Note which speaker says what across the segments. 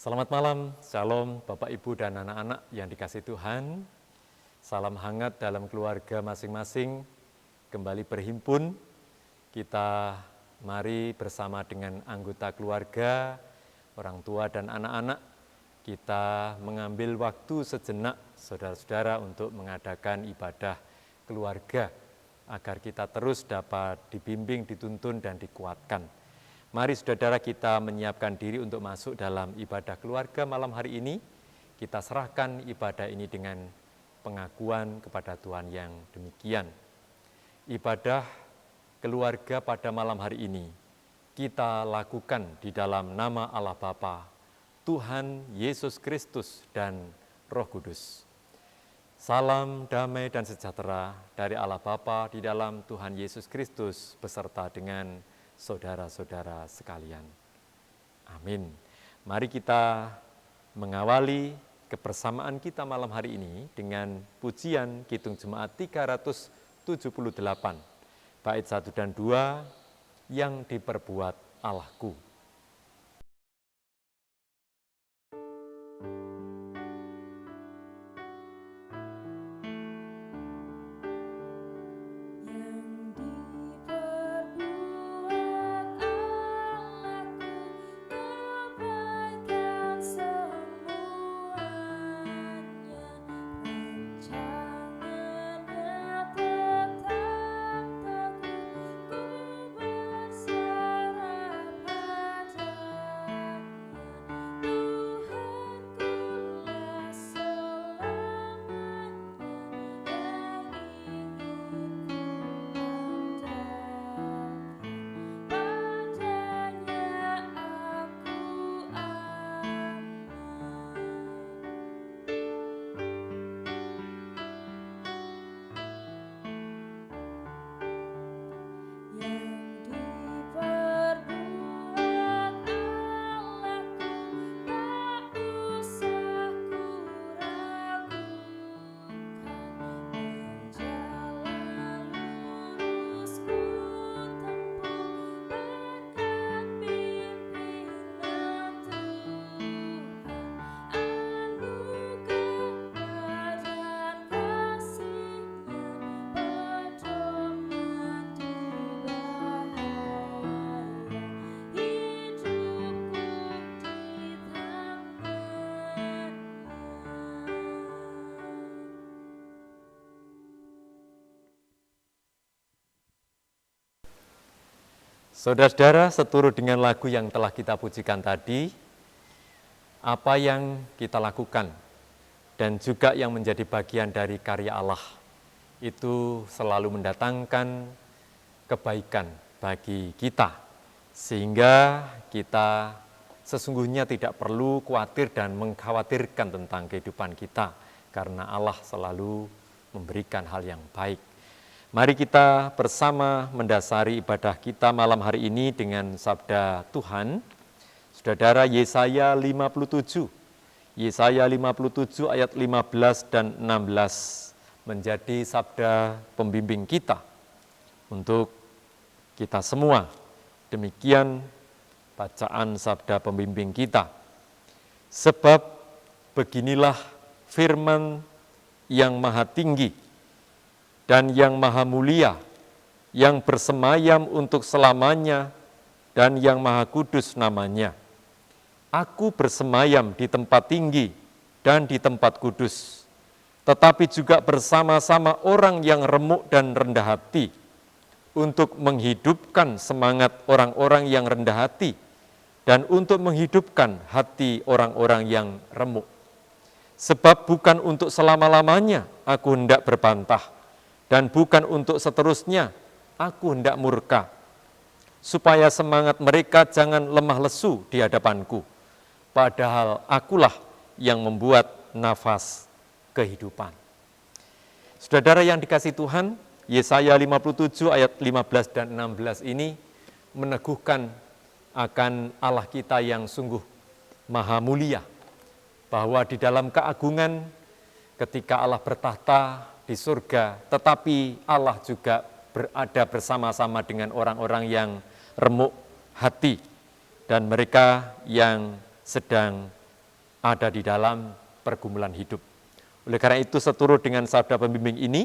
Speaker 1: Selamat malam, shalom Bapak Ibu dan anak-anak yang dikasihi Tuhan. Salam hangat dalam keluarga masing-masing, kembali berhimpun. Kita mari bersama dengan anggota keluarga, orang tua dan anak-anak, kita mengambil waktu sejenak saudara-saudara untuk mengadakan ibadah keluarga, agar kita terus dapat dibimbing, dituntun dan dikuatkan. Mari saudara kita menyiapkan diri untuk masuk dalam ibadah keluarga malam hari ini. Kita serahkan ibadah ini dengan pengakuan kepada Tuhan yang demikian. Ibadah keluarga pada malam hari ini kita lakukan di dalam nama Allah Bapa, Tuhan Yesus Kristus dan Roh Kudus. Salam damai dan sejahtera dari Allah Bapa di dalam Tuhan Yesus Kristus beserta dengan saudara-saudara sekalian. Amin. Mari kita mengawali kebersamaan kita malam hari ini dengan pujian Kidung Jemaat 378, bait 1 dan 2, yang diperbuat Allahku. Saudara-saudara, seturut dengan lagu yang telah kita pujikan tadi, apa yang kita lakukan dan juga yang menjadi bagian dari karya Allah itu selalu mendatangkan kebaikan bagi kita, sehingga kita sesungguhnya tidak perlu khawatir dan mengkhawatirkan tentang kehidupan kita, karena Allah selalu memberikan hal yang baik. Mari kita bersama mendasari ibadah kita malam hari ini dengan sabda Tuhan. Saudara, Yesaya 57. Yesaya 57 ayat 15 dan 16 menjadi sabda pembimbing kita untuk kita semua. Demikian bacaan sabda pembimbing kita. Sebab beginilah firman yang maha tinggi dan yang maha mulia, yang bersemayam untuk selamanya, dan yang maha kudus namanya. Aku bersemayam di tempat tinggi dan di tempat kudus, tetapi juga bersama-sama orang yang remuk dan rendah hati, untuk menghidupkan semangat orang-orang yang rendah hati, dan untuk menghidupkan hati orang-orang yang remuk. Sebab bukan untuk selama-lamanya aku hendak berbantah, dan bukan untuk seterusnya aku hendak murka, supaya semangat mereka jangan lemah lesu di hadapanku, padahal akulah yang membuat nafas kehidupan. Saudara yang dikasihi Tuhan, Yesaya 57 ayat 15 dan 16 ini meneguhkan akan Allah kita yang sungguh maha mulia, bahwa di dalam keagungan ketika Allah bertahta di surga, tetapi Allah juga berada bersama-sama dengan orang-orang yang remuk hati dan mereka yang sedang ada di dalam pergumulan hidup. Oleh karena itu, seturut dengan sabda pembimbing ini,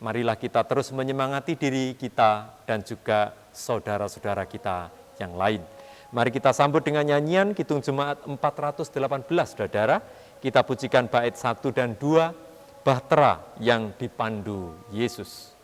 Speaker 1: marilah kita terus menyemangati diri kita dan juga saudara-saudara kita yang lain. Mari kita sambut dengan nyanyian Kidung Jemaat 418, saudara. Kita pujikan bait 1 dan 2, Bahtera yang dipandu Yesus.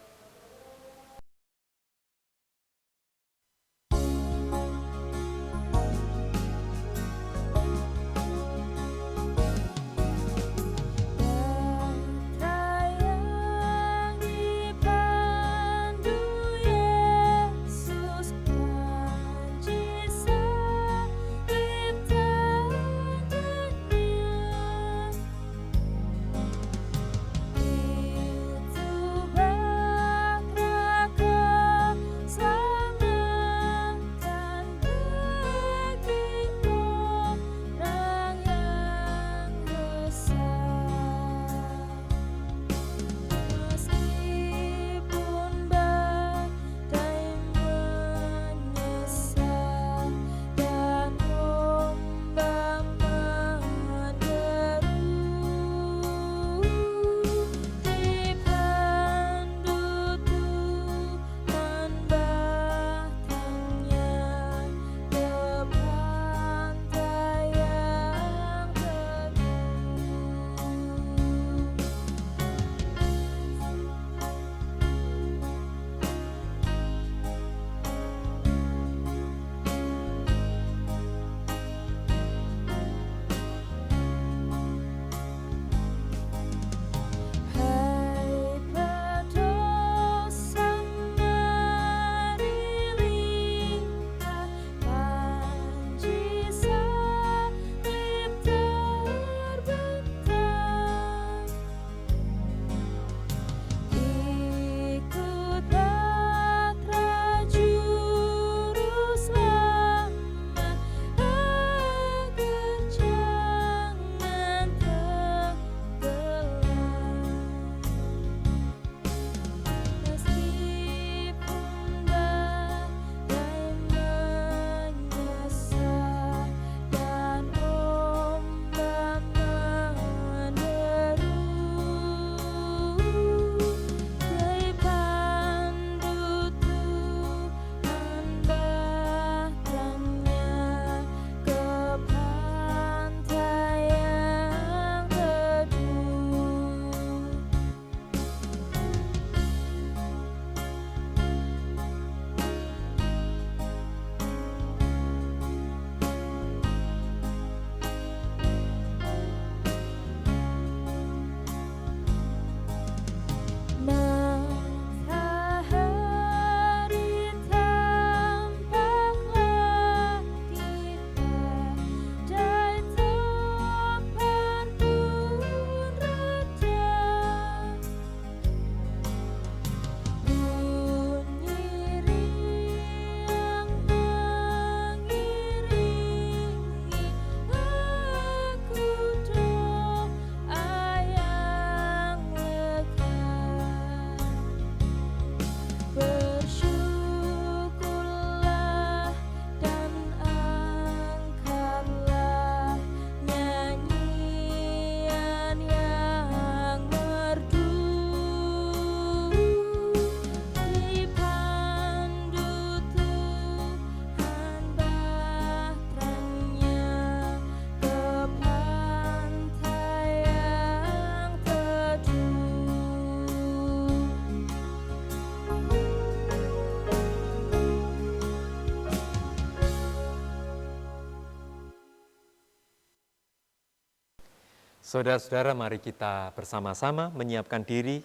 Speaker 1: Saudara-saudara, mari kita bersama-sama menyiapkan diri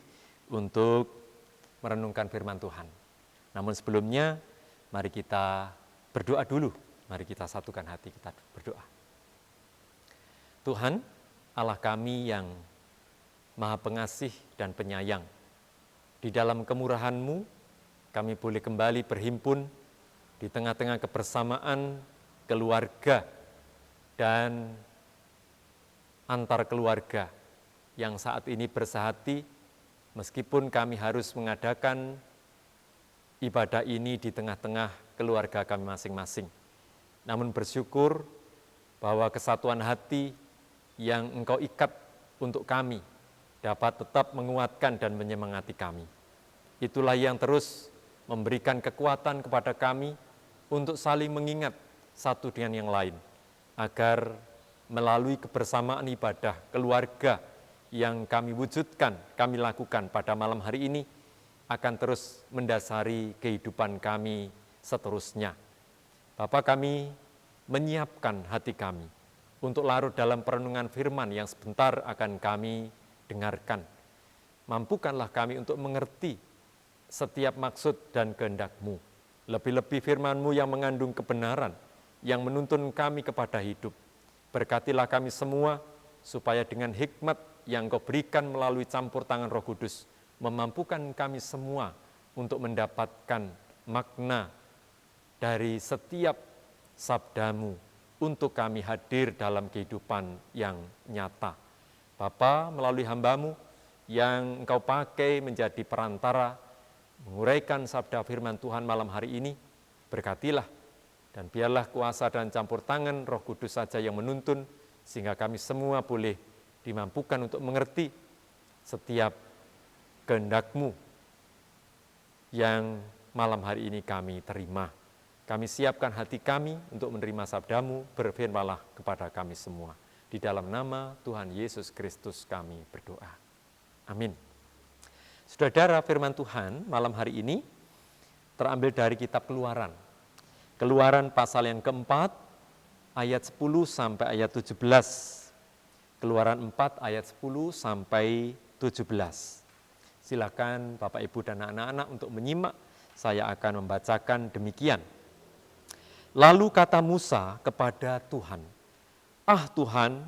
Speaker 1: untuk merenungkan firman Tuhan. Namun sebelumnya, mari kita berdoa dulu. Mari kita satukan hati kita berdoa. Tuhan, Allah kami yang Maha Pengasih dan Penyayang, di dalam kemurahan-Mu, kami boleh kembali berhimpun di tengah-tengah kebersamaan keluarga dan antar keluarga yang saat ini bersehati, meskipun kami harus mengadakan ibadah ini di tengah-tengah keluarga kami masing-masing. Namun bersyukur bahwa kesatuan hati yang Engkau ikat untuk kami dapat tetap menguatkan dan menyemangati kami. Itulah yang terus memberikan kekuatan kepada kami untuk saling mengingat satu dengan yang lain, agar melalui kebersamaan ibadah keluarga yang kami wujudkan, kami lakukan pada malam hari ini, akan terus mendasari kehidupan kami seterusnya. Bapa, kami menyiapkan hati kami untuk larut dalam perenungan firman yang sebentar akan kami dengarkan. Mampukanlah kami untuk mengerti setiap maksud dan kehendak-Mu. Lebih-lebih firman-Mu yang mengandung kebenaran, yang menuntun kami kepada hidup. Berkatilah kami semua, supaya dengan hikmat yang Kau berikan melalui campur tangan Roh Kudus, memampukan kami semua untuk mendapatkan makna dari setiap sabda-Mu, untuk kami hadir dalam kehidupan yang nyata. Bapa, melalui hamba-Mu yang Engkau pakai menjadi perantara, menguraikan sabda firman Tuhan malam hari ini, berkatilah, dan biarlah kuasa dan campur tangan Roh Kudus saja yang menuntun, sehingga kami semua boleh dimampukan untuk mengerti setiap kehendak-Mu yang malam hari ini kami terima. Kami siapkan hati kami untuk menerima sabda-Mu, berfirmanlah kepada kami semua. Di dalam nama Tuhan Yesus Kristus kami berdoa. Amin. Saudara, firman Tuhan malam hari ini terambil dari kitab Keluaran. Keluaran pasal yang keempat, ayat 10 sampai ayat 17. Keluaran 4 ayat 10 sampai 17. Silakan Bapak, Ibu, dan anak-anak untuk menyimak. Saya akan membacakan demikian. Lalu kata Musa kepada Tuhan, "Ah Tuhan,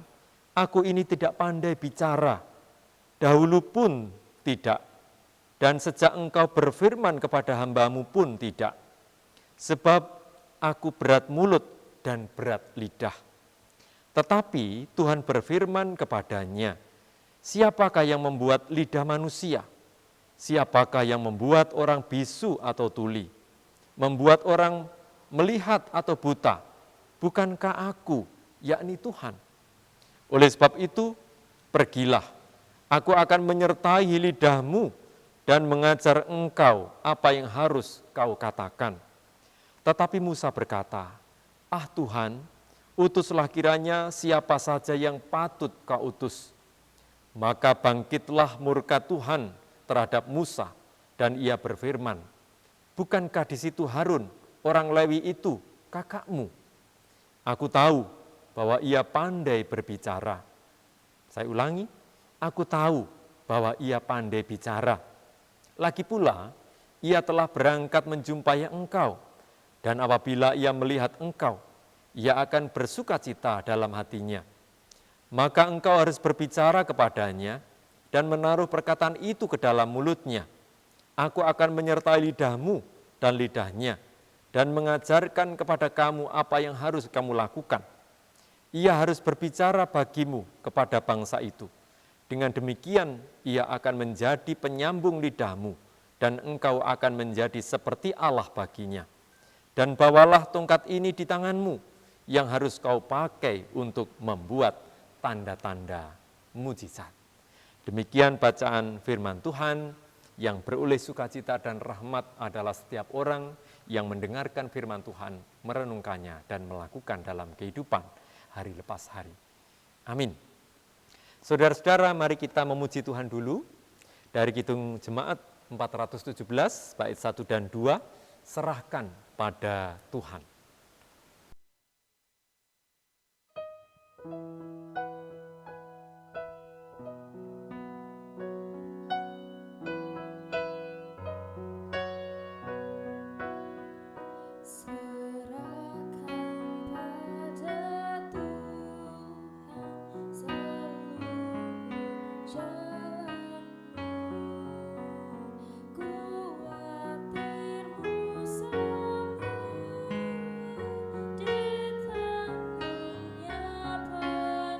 Speaker 1: aku ini tidak pandai bicara, dahulu pun tidak, dan sejak Engkau berfirman kepada hamba-Mu pun tidak. Sebab aku berat mulut dan berat lidah." Tetapi Tuhan berfirman kepadanya, "Siapakah yang membuat lidah manusia? Siapakah yang membuat orang bisu atau tuli? Membuat orang melihat atau buta? Bukankah aku, yakni Tuhan? Oleh sebab itu, pergilah, aku akan menyertai lidahmu dan mengajar engkau apa yang harus kau katakan." Tetapi Musa berkata, "Ah Tuhan, utuslah kiranya siapa saja yang patut kau utus." Maka bangkitlah murka Tuhan terhadap Musa, dan ia berfirman, "Bukankah di situ Harun, orang Lewi itu, kakakmu? Aku tahu bahwa ia pandai berbicara." Saya ulangi, aku tahu bahwa ia pandai bicara. Lagi pula, ia telah berangkat menjumpai engkau, dan apabila ia melihat engkau, ia akan bersukacita dalam hatinya. Maka engkau harus berbicara kepadanya dan menaruh perkataan itu ke dalam mulutnya. Aku akan menyertai lidahmu dan lidahnya, dan mengajarkan kepada kamu apa yang harus kamu lakukan. Ia harus berbicara bagimu kepada bangsa itu. Dengan demikian, ia akan menjadi penyambung lidahmu, dan engkau akan menjadi seperti Allah baginya. Dan bawalah tongkat ini di tanganmu, yang harus kau pakai untuk membuat tanda-tanda mujizat. Demikian bacaan firman Tuhan. Yang beroleh sukacita dan rahmat adalah setiap orang yang mendengarkan firman Tuhan, merenungkannya, dan melakukan dalam kehidupan hari lepas hari. Amin. Saudara-saudara, mari kita memuji Tuhan dulu. Dari Kidung Jemaat 417, bait 1 dan 2, serahkan pada Tuhan.
Speaker 2: Di tangannya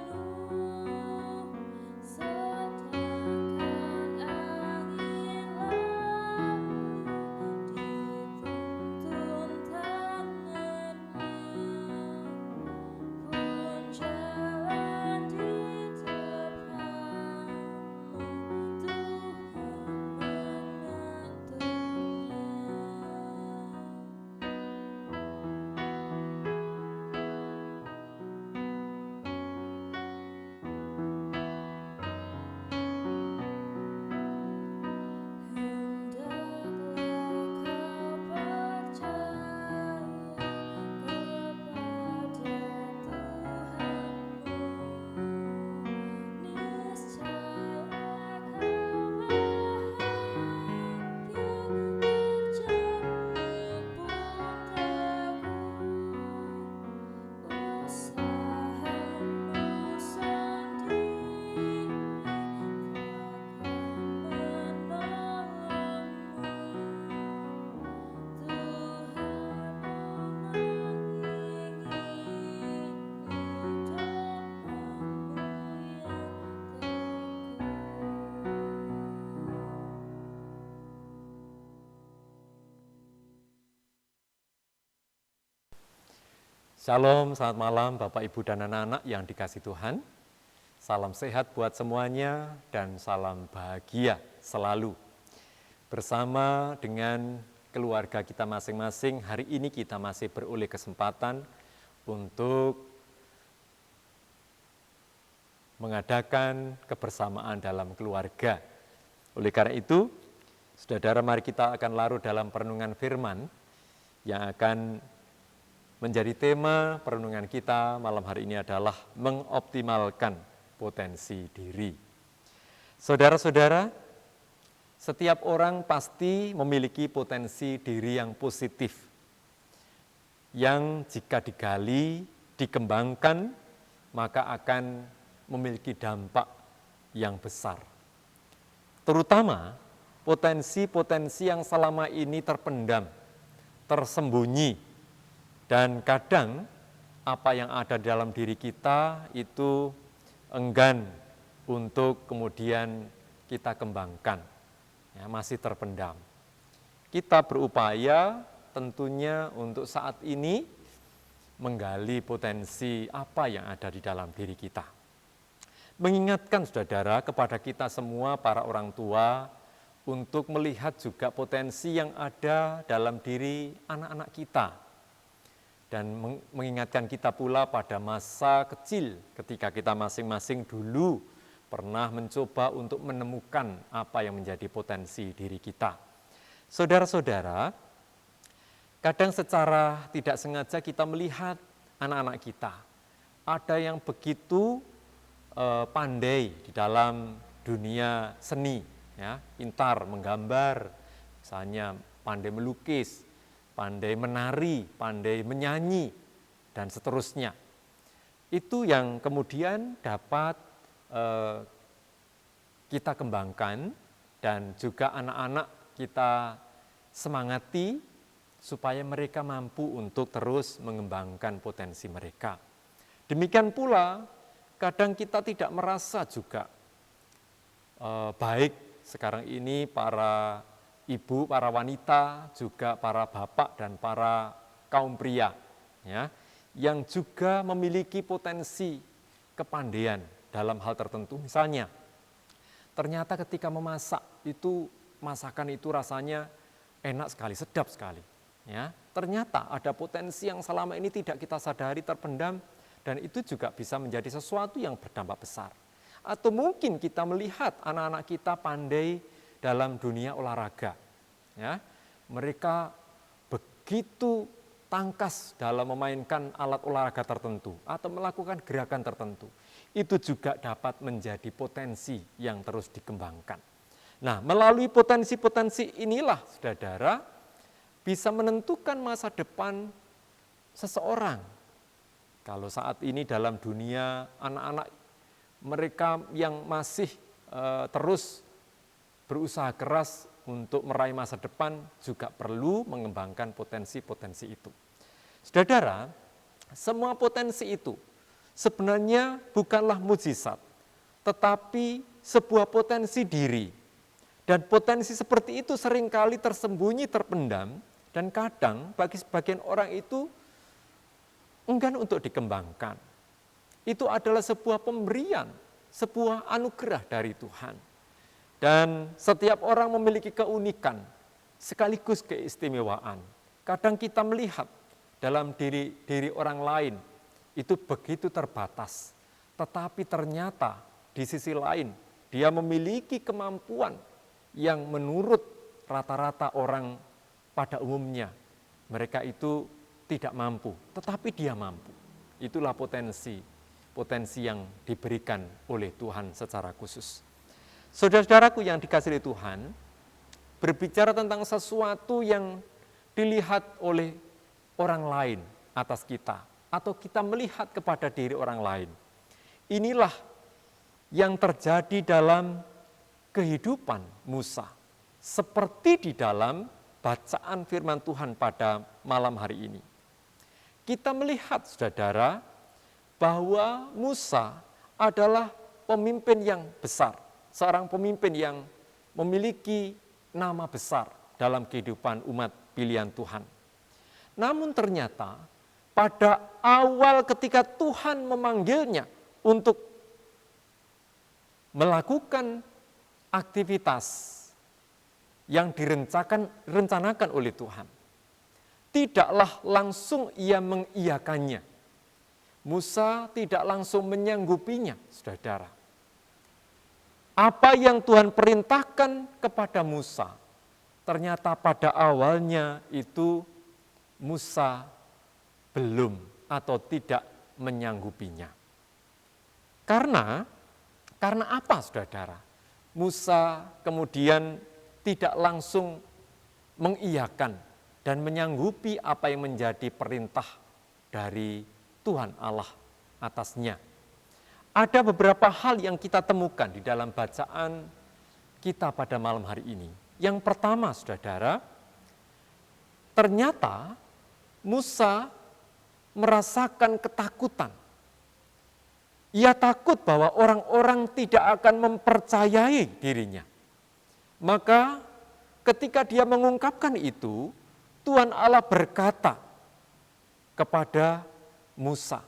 Speaker 1: Shalom, selamat malam Bapak, Ibu, dan anak-anak yang dikasihi Tuhan. Salam sehat buat semuanya dan salam bahagia selalu. Bersama dengan keluarga kita masing-masing, hari ini kita masih beroleh kesempatan untuk mengadakan kebersamaan dalam keluarga. Oleh karena itu, saudara, mari kita akan larut dalam perenungan firman yang akan menjadi tema perenungan kita malam hari ini adalah mengoptimalkan potensi diri. Saudara-saudara, setiap orang pasti memiliki potensi diri yang positif, yang jika digali, dikembangkan, maka akan memiliki dampak yang besar. Terutama potensi-potensi yang selama ini terpendam, tersembunyi, dan kadang apa yang ada di dalam diri kita itu enggan untuk kemudian kita kembangkan, ya, masih terpendam. Kita berupaya tentunya untuk saat ini menggali potensi apa yang ada di dalam diri kita. Mengingatkan saudara kepada kita semua para orang tua untuk melihat juga potensi yang ada dalam diri anak-anak kita. Dan mengingatkan kita pula pada masa kecil ketika kita masing-masing dulu pernah mencoba untuk menemukan apa yang menjadi potensi diri kita. Saudara-saudara, kadang secara tidak sengaja kita melihat anak-anak kita. Ada yang begitu pandai di dalam dunia seni, ya, pintar menggambar, misalnya pandai melukis, pandai menari, pandai menyanyi, dan seterusnya. Itu yang kemudian dapat kita kembangkan dan juga anak-anak kita semangati supaya mereka mampu untuk terus mengembangkan potensi mereka. Demikian pula, kadang kita tidak merasa juga baik sekarang ini para ibu, para wanita, juga para bapak dan para kaum pria, ya, yang juga memiliki potensi kepandaian dalam hal tertentu. Misalnya, ternyata ketika memasak itu, masakan itu rasanya enak sekali, sedap sekali. Ya, ternyata ada potensi yang selama ini tidak kita sadari terpendam, dan itu juga bisa menjadi sesuatu yang berdampak besar. Atau mungkin kita melihat anak-anak kita pandai dalam dunia olahraga, ya, mereka begitu tangkas dalam memainkan alat olahraga tertentu atau melakukan gerakan tertentu. Itu juga dapat menjadi potensi yang terus dikembangkan. Nah, melalui potensi-potensi inilah, saudara, bisa menentukan masa depan seseorang. Kalau saat ini dalam dunia anak-anak mereka yang masih terus berusaha keras untuk meraih masa depan juga perlu mengembangkan potensi-potensi itu. Saudara, semua potensi itu sebenarnya bukanlah mukjizat, tetapi sebuah potensi diri. Dan potensi seperti itu seringkali tersembunyi, terpendam, dan kadang bagi sebagian orang itu enggan untuk dikembangkan. Itu adalah sebuah pemberian, sebuah anugerah dari Tuhan. Dan setiap orang memiliki keunikan, sekaligus keistimewaan. Kadang kita melihat dalam diri orang lain, itu begitu terbatas. Tetapi ternyata di sisi lain, dia memiliki kemampuan yang menurut rata-rata orang pada umumnya, mereka itu tidak mampu, tetapi dia mampu. Itulah potensi yang diberikan oleh Tuhan secara khusus. Saudara-saudaraku yang dikasihi Tuhan, berbicara tentang sesuatu yang dilihat oleh orang lain atas kita, atau kita melihat kepada diri orang lain. Inilah yang terjadi dalam kehidupan Musa, seperti di dalam bacaan firman Tuhan pada malam hari ini. Kita melihat, saudara, bahwa Musa adalah pemimpin yang besar, seorang pemimpin yang memiliki nama besar dalam kehidupan umat pilihan Tuhan. Namun ternyata pada awal ketika Tuhan memanggilnya untuk melakukan aktivitas yang direncanakan oleh Tuhan, tidaklah langsung ia mengiyakannya. Musa tidak langsung menyanggupinya, saudara. Apa yang Tuhan perintahkan kepada Musa, ternyata pada awalnya itu Musa belum atau tidak menyanggupinya. Karena apa, saudara? Musa kemudian tidak langsung mengiyakan dan menyanggupi apa yang menjadi perintah dari Tuhan Allah atasnya. Ada beberapa hal yang kita temukan di dalam bacaan kita pada malam hari ini. Yang pertama, saudara, ternyata Musa merasakan ketakutan. Ia takut bahwa orang-orang tidak akan mempercayai dirinya. Maka ketika dia mengungkapkan itu, Tuhan Allah berkata kepada Musa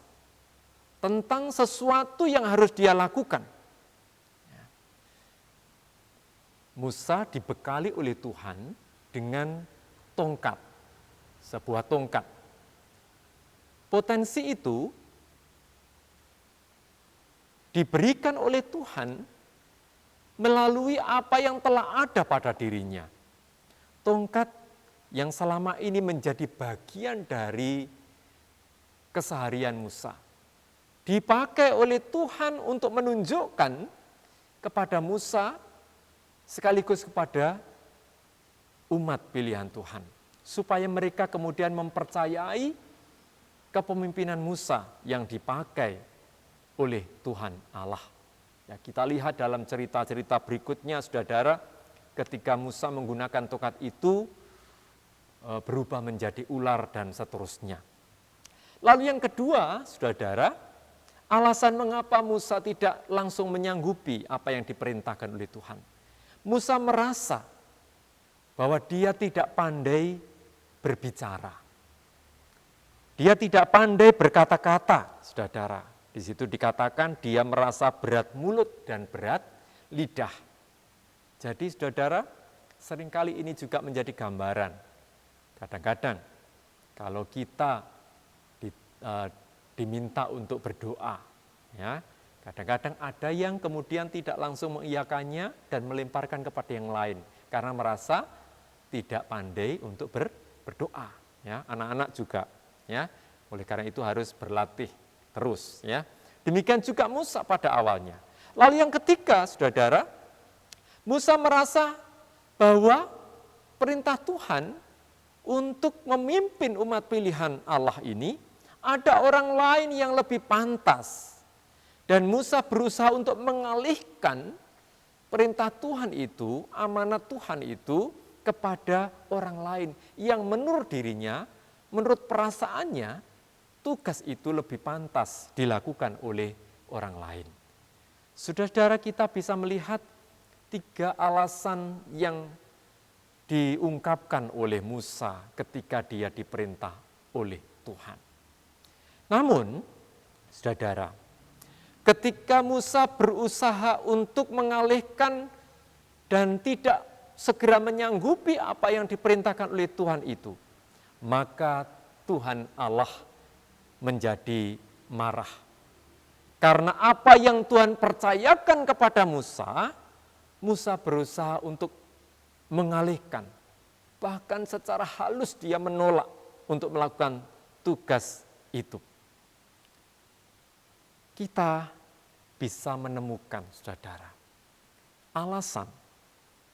Speaker 1: tentang sesuatu yang harus dia lakukan. Musa dibekali oleh Tuhan dengan tongkat, sebuah tongkat. Potensi itu diberikan oleh Tuhan melalui apa yang telah ada pada dirinya. Tongkat yang selama ini menjadi bagian dari keseharian Musa. Dipakai oleh Tuhan untuk menunjukkan kepada Musa sekaligus kepada umat pilihan Tuhan. Supaya mereka kemudian mempercayai kepemimpinan Musa yang dipakai oleh Tuhan Allah. Ya, kita lihat dalam cerita-cerita berikutnya, saudara, ketika Musa menggunakan tongkat itu berubah menjadi ular dan seterusnya. Lalu yang kedua, saudara, alasan mengapa Musa tidak langsung menyanggupi apa yang diperintahkan oleh Tuhan. Musa merasa bahwa dia tidak pandai berbicara. Dia tidak pandai berkata-kata, saudara. Di situ dikatakan dia merasa berat mulut dan berat lidah. Jadi saudara, seringkali ini juga menjadi gambaran. Kadang-kadang kalau kita diminta untuk berdoa, ya, kadang-kadang ada yang kemudian tidak langsung mengiyakannya dan melemparkan kepada yang lain karena merasa tidak pandai untuk berdoa. Ya, anak-anak juga, ya. Oleh karena itu harus berlatih terus, ya. Demikian juga Musa pada awalnya. Lalu yang ketiga, saudara, Musa merasa bahwa perintah Tuhan untuk memimpin umat pilihan Allah ini ada orang lain yang lebih pantas. Dan Musa berusaha untuk mengalihkan perintah Tuhan itu, amanat Tuhan itu kepada orang lain yang menurut dirinya, menurut perasaannya, tugas itu lebih pantas dilakukan oleh orang lain. Saudara-saudara, kita bisa melihat 3 alasan yang diungkapkan oleh Musa ketika dia diperintah oleh Tuhan. Namun, saudara, ketika Musa berusaha untuk mengalihkan dan tidak segera menyanggupi apa yang diperintahkan oleh Tuhan itu, maka Tuhan Allah menjadi marah. Karena apa yang Tuhan percayakan kepada Musa, Musa berusaha untuk mengalihkan. Bahkan secara halus dia menolak untuk melakukan tugas itu. Kita bisa menemukan, saudara, alasan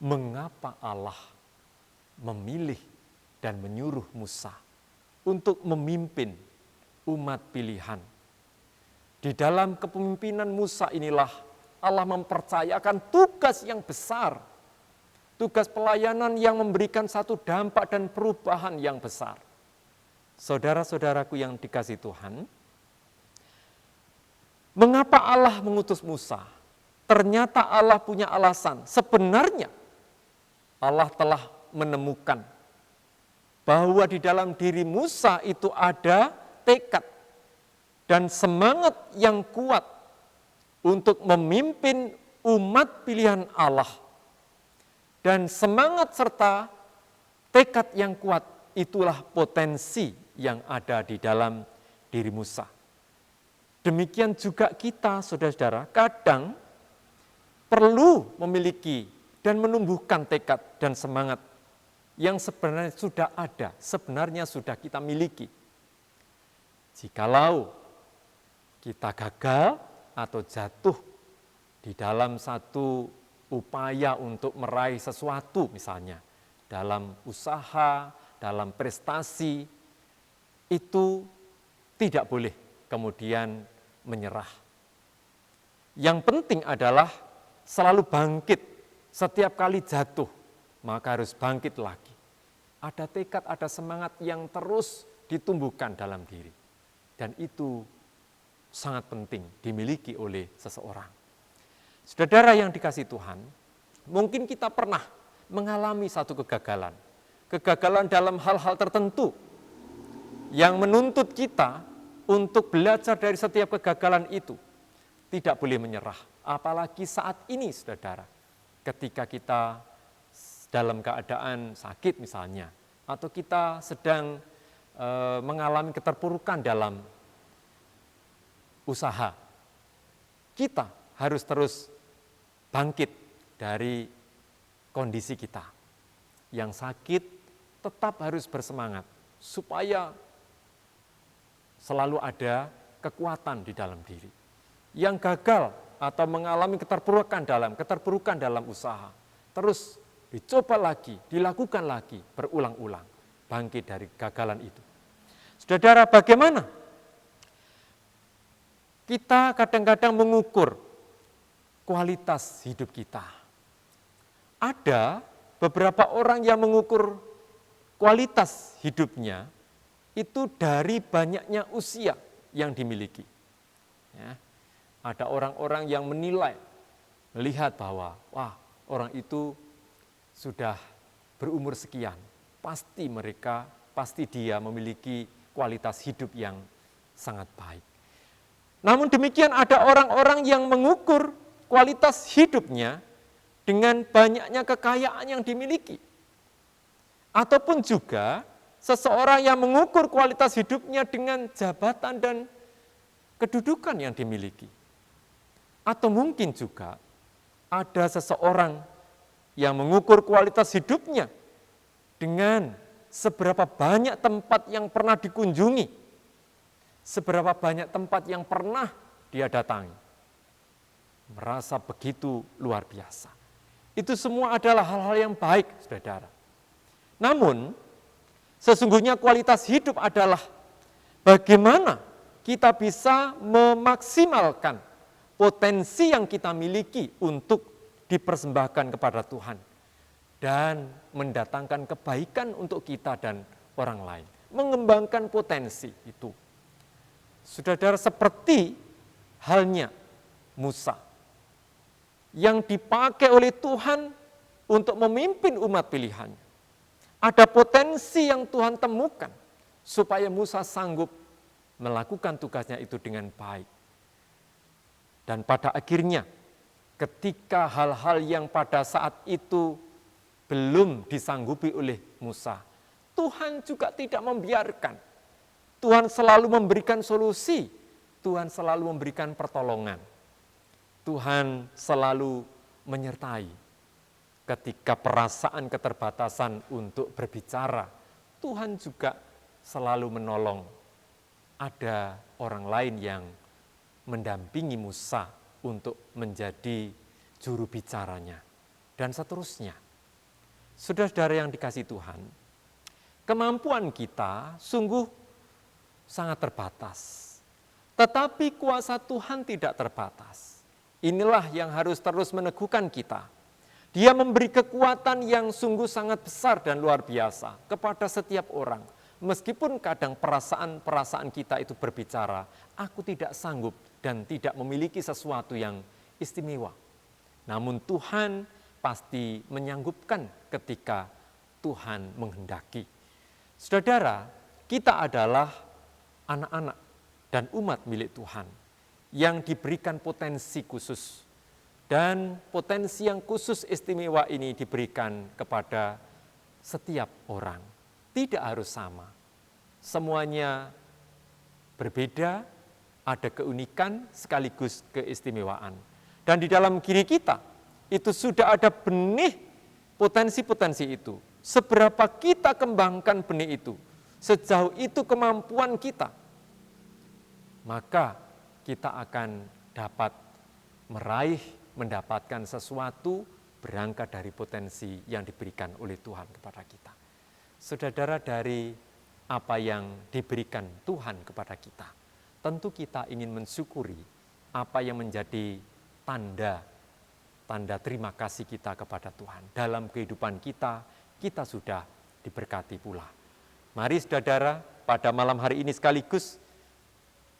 Speaker 1: mengapa Allah memilih dan menyuruh Musa untuk memimpin umat pilihan. Di dalam kepemimpinan Musa inilah Allah mempercayakan tugas yang besar, tugas pelayanan yang memberikan satu dampak dan perubahan yang besar. Saudara-saudaraku yang dikasihi Tuhan, mengapa Allah mengutus Musa? Ternyata Allah punya alasan. Sebenarnya Allah telah menemukan bahwa di dalam diri Musa itu ada tekad dan semangat yang kuat untuk memimpin umat pilihan Allah. Dan semangat serta tekad yang kuat itulah potensi yang ada di dalam diri Musa. Demikian juga kita, saudara-saudara, kadang perlu memiliki dan menumbuhkan tekad dan semangat yang sebenarnya sudah ada, sebenarnya sudah kita miliki. Jikalau kita gagal atau jatuh di dalam satu upaya untuk meraih sesuatu, misalnya dalam usaha, dalam prestasi, itu tidak boleh kemudian menyerah. Yang penting adalah selalu bangkit. Setiap kali jatuh, maka harus bangkit lagi. Ada tekad, ada semangat yang terus ditumbuhkan dalam diri. Dan itu sangat penting dimiliki oleh seseorang. Saudara yang dikasihi Tuhan, mungkin kita pernah mengalami satu kegagalan. Kegagalan dalam hal-hal tertentu yang menuntut kita untuk belajar dari setiap kegagalan itu. Tidak boleh menyerah, apalagi saat ini, saudara. Ketika kita dalam keadaan sakit misalnya, atau kita sedang mengalami keterpurukan dalam usaha, kita harus terus bangkit dari kondisi kita. Yang sakit tetap harus bersemangat, supaya selalu ada kekuatan di dalam diri. Yang gagal atau mengalami keterpurukan dalam usaha, terus dicoba lagi, dilakukan lagi, berulang-ulang, bangkit dari kegagalan itu. Saudara, bagaimana kita kadang-kadang mengukur kualitas hidup kita? Ada beberapa orang yang mengukur kualitas hidupnya itu dari banyaknya usia yang dimiliki. Ya, ada orang-orang yang menilai, melihat bahwa wah, orang itu sudah berumur sekian, pasti dia memiliki kualitas hidup yang sangat baik. Namun demikian ada orang-orang yang mengukur kualitas hidupnya dengan banyaknya kekayaan yang dimiliki. Ataupun juga seseorang yang mengukur kualitas hidupnya dengan jabatan dan kedudukan yang dimiliki. Atau mungkin juga ada seseorang yang mengukur kualitas hidupnya dengan seberapa banyak tempat yang pernah dikunjungi, seberapa banyak tempat yang pernah dia datangi. Merasa begitu luar biasa. Itu semua adalah hal-hal yang baik, saudara. Namun, sesungguhnya kualitas hidup adalah bagaimana kita bisa memaksimalkan potensi yang kita miliki untuk dipersembahkan kepada Tuhan dan mendatangkan kebaikan untuk kita dan orang lain. Mengembangkan potensi itu. Saudara, seperti halnya Musa yang dipakai oleh Tuhan untuk memimpin umat pilihannya. Ada potensi yang Tuhan temukan supaya Musa sanggup melakukan tugasnya itu dengan baik. Dan pada akhirnya ketika hal-hal yang pada saat itu belum disanggupi oleh Musa, Tuhan juga tidak membiarkan. Tuhan selalu memberikan solusi, Tuhan selalu memberikan pertolongan. Tuhan selalu menyertai ketika perasaan keterbatasan untuk berbicara. Tuhan juga selalu menolong. Ada orang lain yang mendampingi Musa untuk menjadi juru bicaranya. Dan seterusnya. Saudara-saudara yang dikasihi Tuhan, kemampuan kita sungguh sangat terbatas. Tetapi kuasa Tuhan tidak terbatas. Inilah yang harus terus meneguhkan kita. Dia memberi kekuatan yang sungguh sangat besar dan luar biasa kepada setiap orang. Meskipun kadang perasaan kita itu berbicara, aku tidak sanggup dan tidak memiliki sesuatu yang istimewa. Namun Tuhan pasti menyanggupkan ketika Tuhan menghendaki. Saudara, kita adalah anak-anak dan umat milik Tuhan yang diberikan potensi khusus. Dan potensi yang khusus istimewa ini diberikan kepada setiap orang. Tidak harus sama. Semuanya berbeda, ada keunikan sekaligus keistimewaan. Dan di dalam diri kita, itu sudah ada benih potensi-potensi itu. Seberapa kita kembangkan benih itu, sejauh itu kemampuan kita, maka kita akan dapat mendapatkan sesuatu berangkat dari potensi yang diberikan oleh Tuhan kepada kita. Saudara, dari apa yang diberikan Tuhan kepada kita, tentu kita ingin mensyukuri apa yang menjadi tanda terima kasih kita kepada Tuhan. Dalam kehidupan kita, kita sudah diberkati pula. Mari saudara, pada malam hari ini sekaligus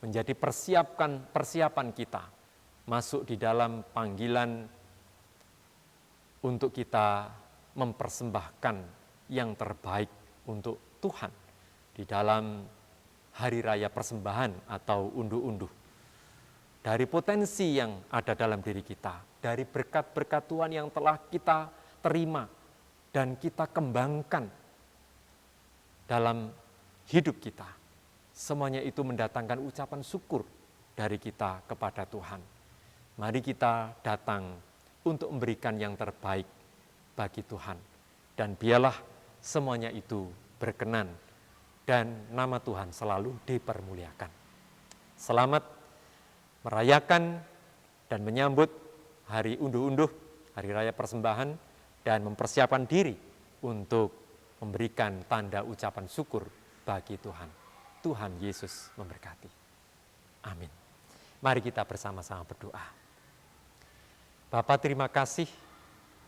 Speaker 1: menjadi persiapan kita masuk di dalam panggilan untuk kita mempersembahkan yang terbaik untuk Tuhan di dalam hari raya persembahan atau unduh-unduh. Dari potensi yang ada dalam diri kita, dari berkat-berkat Tuhan yang telah kita terima dan kita kembangkan dalam hidup kita. Semuanya itu mendatangkan ucapan syukur dari kita kepada Tuhan. Mari kita datang untuk memberikan yang terbaik bagi Tuhan. Dan biarlah semuanya itu berkenan dan nama Tuhan selalu dipermuliakan. Selamat merayakan dan menyambut hari unduh-unduh, hari raya persembahan, dan mempersiapkan diri untuk memberikan tanda ucapan syukur bagi Tuhan. Tuhan Yesus memberkati. Amin. Mari kita bersama-sama berdoa. Bapa, terima kasih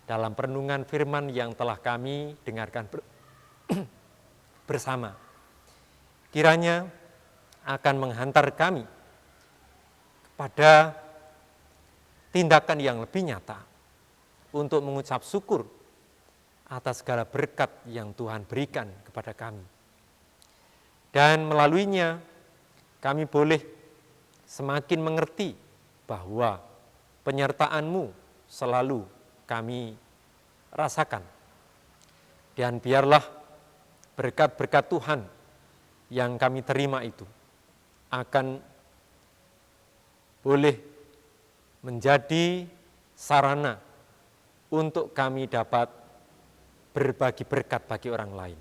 Speaker 1: dalam perenungan firman yang telah kami dengarkan bersama. Kiranya akan menghantar kami pada tindakan yang lebih nyata untuk mengucap syukur atas segala berkat yang Tuhan berikan kepada kami. Dan melaluinya kami boleh semakin mengerti bahwa penyertaan-Mu selalu kami rasakan. Dan biarlah berkat-berkat Tuhan yang kami terima itu akan boleh menjadi sarana untuk kami dapat berbagi berkat bagi orang lain.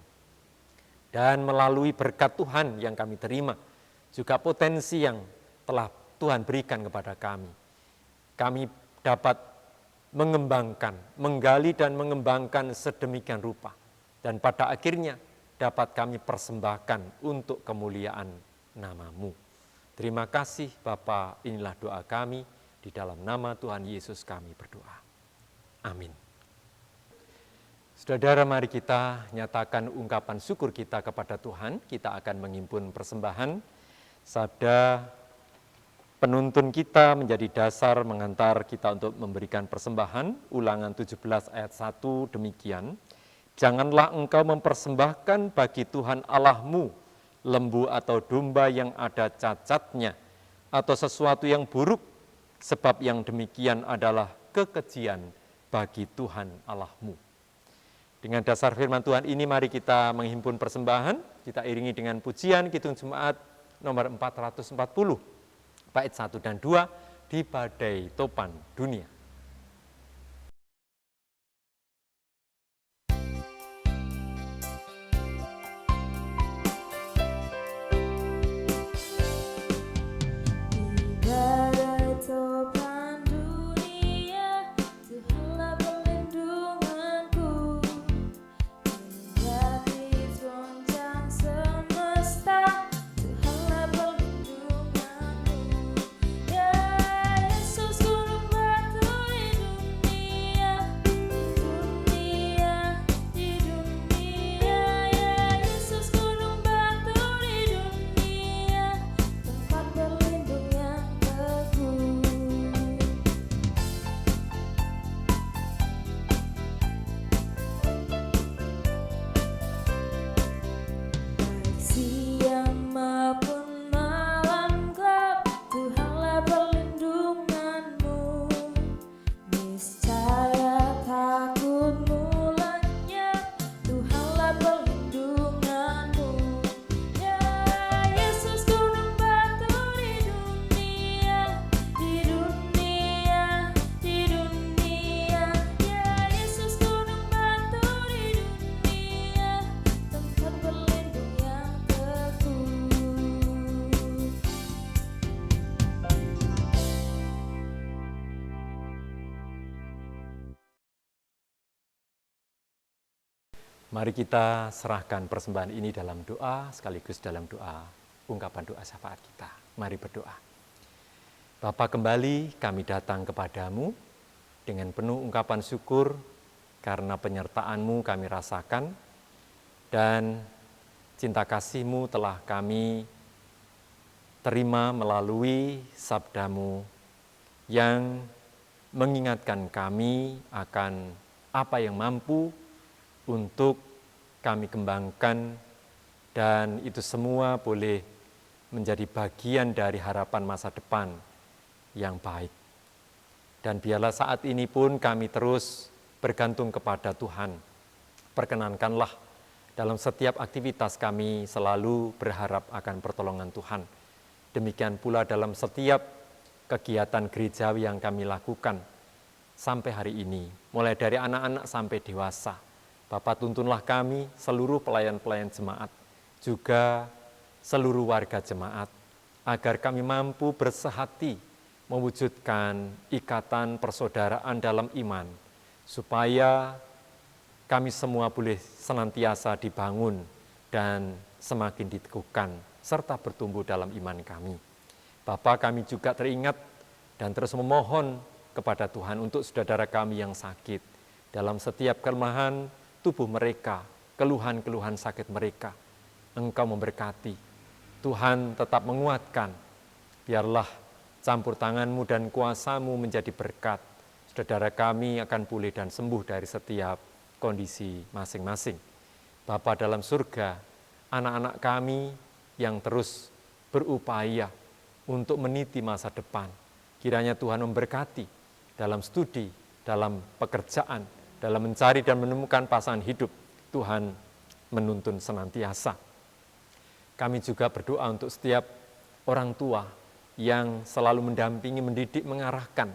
Speaker 1: Dan melalui berkat Tuhan yang kami terima, juga potensi yang telah Tuhan berikan kepada kami, kami dapat mengembangkan, menggali dan mengembangkan sedemikian rupa. Dan pada akhirnya dapat kami persembahkan untuk kemuliaan nama-Mu. Terima kasih Bapa, inilah doa kami, di dalam nama Tuhan Yesus kami berdoa. Amin. Saudara, mari kita nyatakan ungkapan syukur kita kepada Tuhan. Kita akan menghimpun persembahan. Sabda penuntun kita menjadi dasar mengantar kita untuk memberikan persembahan. Ulangan 17 ayat 1 demikian. Janganlah engkau mempersembahkan bagi Tuhan Allahmu lembu atau domba yang ada cacatnya atau sesuatu yang buruk, sebab yang demikian adalah kekejian bagi Tuhan Allahmu. Dengan dasar firman Tuhan ini mari kita menghimpun persembahan. Kita iringi dengan pujian Kidung Jemaat nomor 440. Bait 1 dan 2 di badai topan dunia.
Speaker 2: Yesus gunung batu
Speaker 1: Mari kita serahkan persembahan ini dalam doa, sekaligus dalam doa, ungkapan doa syafaat kita. Mari berdoa. Bapa, kembali kami datang kepadamu dengan penuh ungkapan syukur karena penyertaan-Mu kami rasakan dan cinta kasih-Mu telah kami terima melalui sabda-Mu yang mengingatkan kami akan apa yang mampu untuk kami kembangkan, dan itu semua boleh menjadi bagian dari harapan masa depan yang baik. Dan biarlah saat ini pun kami terus bergantung kepada Tuhan. Perkenankanlah dalam setiap aktivitas kami selalu berharap akan pertolongan Tuhan. Demikian pula dalam setiap kegiatan gerejawi yang kami lakukan sampai hari ini, mulai dari anak-anak sampai dewasa. Bapak, tuntunlah kami, seluruh pelayan-pelayan jemaat, juga seluruh warga jemaat, agar kami mampu bersehati mewujudkan ikatan persaudaraan dalam iman, supaya kami semua boleh senantiasa dibangun dan semakin diteguhkan, serta bertumbuh dalam iman kami. Bapak, kami juga teringat dan terus memohon kepada Tuhan untuk saudara kami yang sakit, dalam setiap kelemahan tubuh mereka, keluhan-keluhan sakit mereka, Engkau memberkati. Tuhan tetap menguatkan, biarlah campur tangan-Mu dan kuasa-Mu menjadi berkat. Saudara kami akan pulih dan sembuh dari setiap kondisi masing-masing. Bapa dalam surga, anak-anak kami yang terus berupaya untuk meniti masa depan, kiranya Tuhan memberkati dalam studi, dalam pekerjaan, dalam mencari dan menemukan pasangan hidup. Tuhan menuntun senantiasa. Kami juga berdoa untuk setiap orang tua yang selalu mendampingi, mendidik, mengarahkan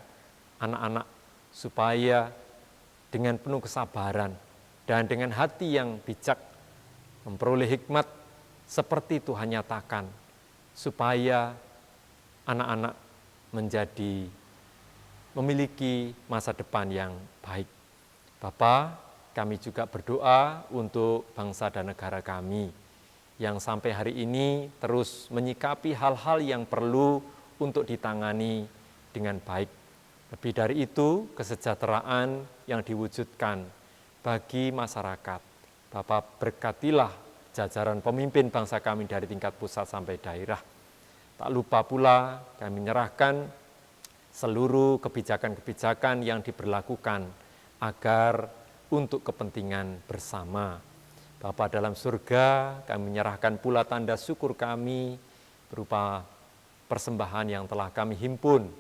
Speaker 1: anak-anak supaya dengan penuh kesabaran dan dengan hati yang bijak memperoleh hikmat seperti Tuhan nyatakan, supaya anak-anak menjadi memiliki masa depan yang baik. Bapa, kami juga berdoa untuk bangsa dan negara kami yang sampai hari ini terus menyikapi hal-hal yang perlu untuk ditangani dengan baik. Lebih dari itu, kesejahteraan yang diwujudkan bagi masyarakat. Bapak, berkatilah jajaran pemimpin bangsa kami dari tingkat pusat sampai daerah. Tak lupa pula kami menyerahkan seluruh kebijakan-kebijakan yang diberlakukan agar untuk kepentingan bersama. Bapa dalam surga, kami menyerahkan pula tanda syukur kami berupa persembahan yang telah kami himpun.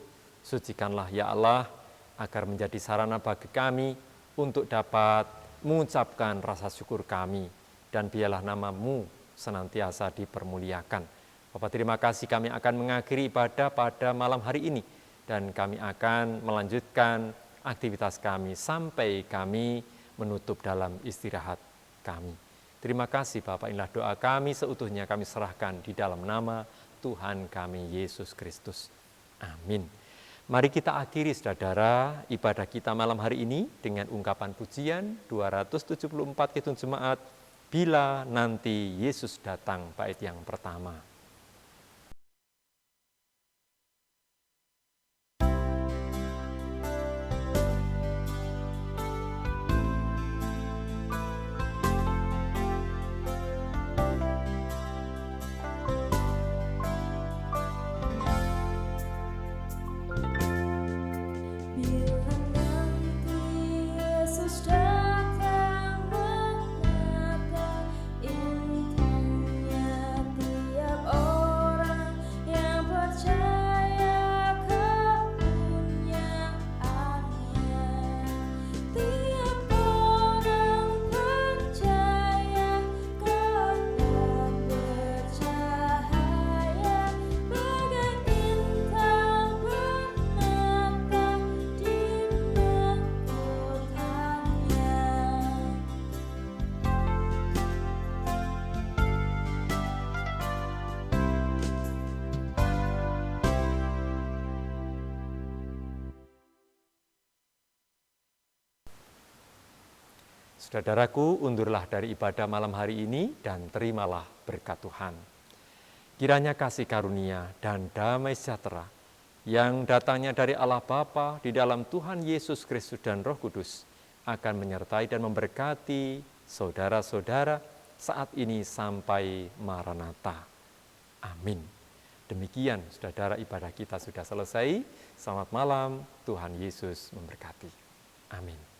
Speaker 1: Sucikanlah ya Allah, agar menjadi sarana bagi kami untuk dapat mengucapkan rasa syukur kami, dan biarlah nama-Mu senantiasa dipermuliakan. Bapak, terima kasih, kami akan mengakhiri ibadah pada malam hari ini, dan kami akan melanjutkan aktivitas kami sampai kami menutup dalam istirahat kami. Terima kasih Bapak, inilah doa kami seutuhnya kami serahkan di dalam nama Tuhan kami Yesus Kristus. Amin. Mari kita akhiri saudara ibadah kita malam hari ini dengan ungkapan pujian 274 Kidung Jemaat, Bila Nanti Yesus Datang, bait yang pertama.
Speaker 2: Datang menata intannya tiap
Speaker 1: Saudaraku, undurlah dari ibadah malam hari ini dan terimalah berkat Tuhan. Kiranya kasih karunia dan damai sejahtera yang datangnya dari Allah Bapa di dalam Tuhan Yesus Kristus dan Roh Kudus akan menyertai dan memberkati saudara-saudara saat ini sampai Maranatha. Amin. Demikian, saudara, ibadah kita sudah selesai. Selamat malam, Tuhan Yesus memberkati. Amin.